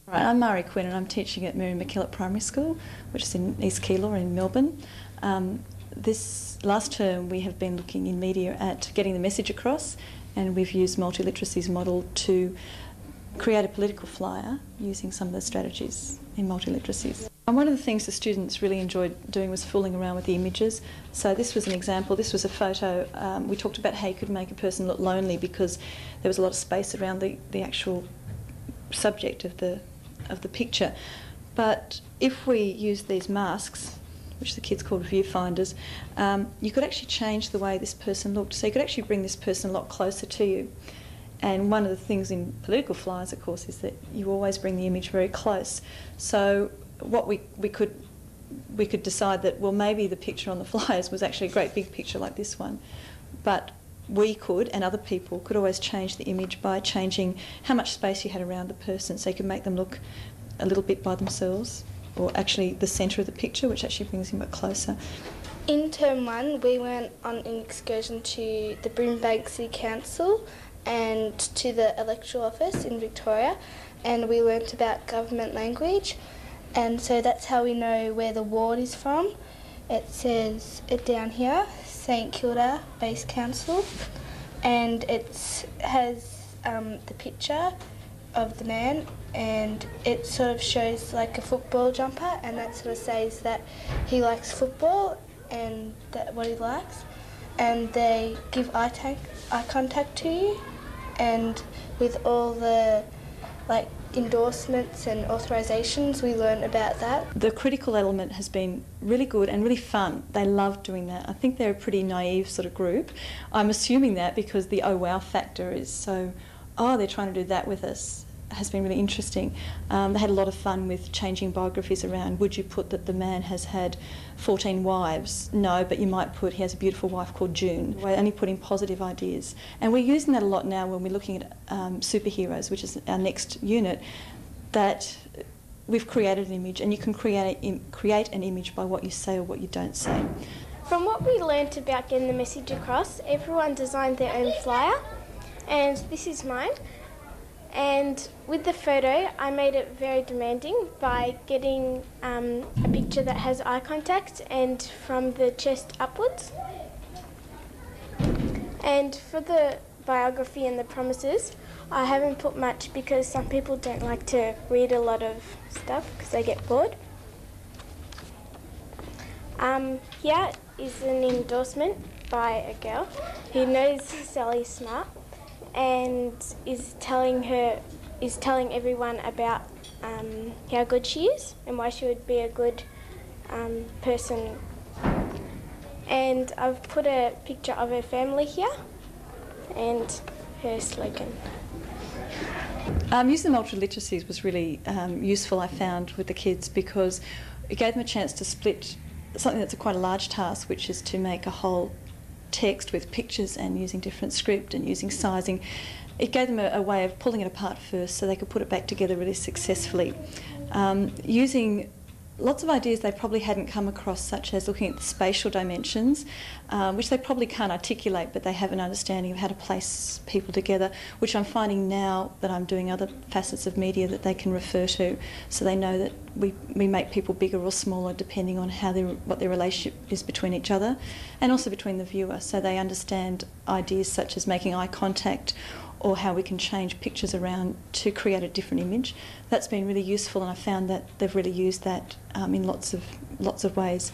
Right, I'm Mari Quinn and I'm teaching at Mary MacKillop Primary School, which is in East Keilor in Melbourne. This last term we have been looking in media at getting the message across, and we've used multiliteracy's model to create a political flyer using some of the strategies in multiliteracies. And one of the things the students really enjoyed doing was fooling around with the images. So this was an example. This was a photo. We talked about how you could make a person look lonely because there was a lot of space around the actual subject of the picture. But if we use these masks, which the kids called viewfinders, you could actually change the way this person looked. So you could actually bring this person a lot closer to you. And one of the things in political flyers, of course, is that you always bring the image very close. So what we could decide that, well, maybe the picture on the flyers was actually a great big picture like this one, but we could, and other people could always change the image by changing how much space you had around the person, so you could make them look a little bit by themselves, or actually the centre of the picture, which actually brings them a bit closer. In term 1, we went on an excursion to the Brimbank City Council and to the electoral office in Victoria, and we learnt about government language, and so that's how we know where the ward is from. It says it down here, St Kilda Base Council, and it has the picture of the man, and it sort of shows like a football jumper, and that sort of says that he likes football and that what he likes, and they give eye contact to you, and with all the like endorsements and authorisations, we learn about that. The critical element has been really good and really fun. They love doing that. I think they're a pretty naive sort of group. I'm assuming that because the oh wow factor is so, oh, they're trying to do that with us, has been really interesting. They had a lot of fun with changing biographies around. Would you put that the man has had 14 wives? No, but you might put he has a beautiful wife called June. We're only putting positive ideas. And we're using that a lot now when we're looking at superheroes, which is our next unit, that we've created an image, and you can create an image by what you say or what you don't say. From what we learnt about getting the message across, everyone designed their own flyer, and this is mine. And with the photo, I made it very demanding by getting a picture that has eye contact and from the chest upwards. And for the biography and the promises, I haven't put much because some people don't like to read a lot of stuff because they get bored. Here is an endorsement by a girl who knows Sally's smart and is telling everyone about how good she is and why she would be a good person. And I've put a picture of her family here and her slogan. Using the multiliteracies was really useful, I found, with the kids, because it gave them a chance to split something that's quite a large task, which is to make a whole text with pictures and using different script and using sizing. It gave them a way of pulling it apart first so they could put it back together really successfully. Using lots of ideas they probably hadn't come across, such as looking at the spatial dimensions, which they probably can't articulate, but they have an understanding of how to place people together, which I'm finding now that I'm doing other facets of media that they can refer to, so they know that we make people bigger or smaller depending on how what their relationship is between each other and also between the viewer, so they understand ideas such as making eye contact or how we can change pictures around to create a different image. That's been really useful, and I found that they've really used that in lots of ways.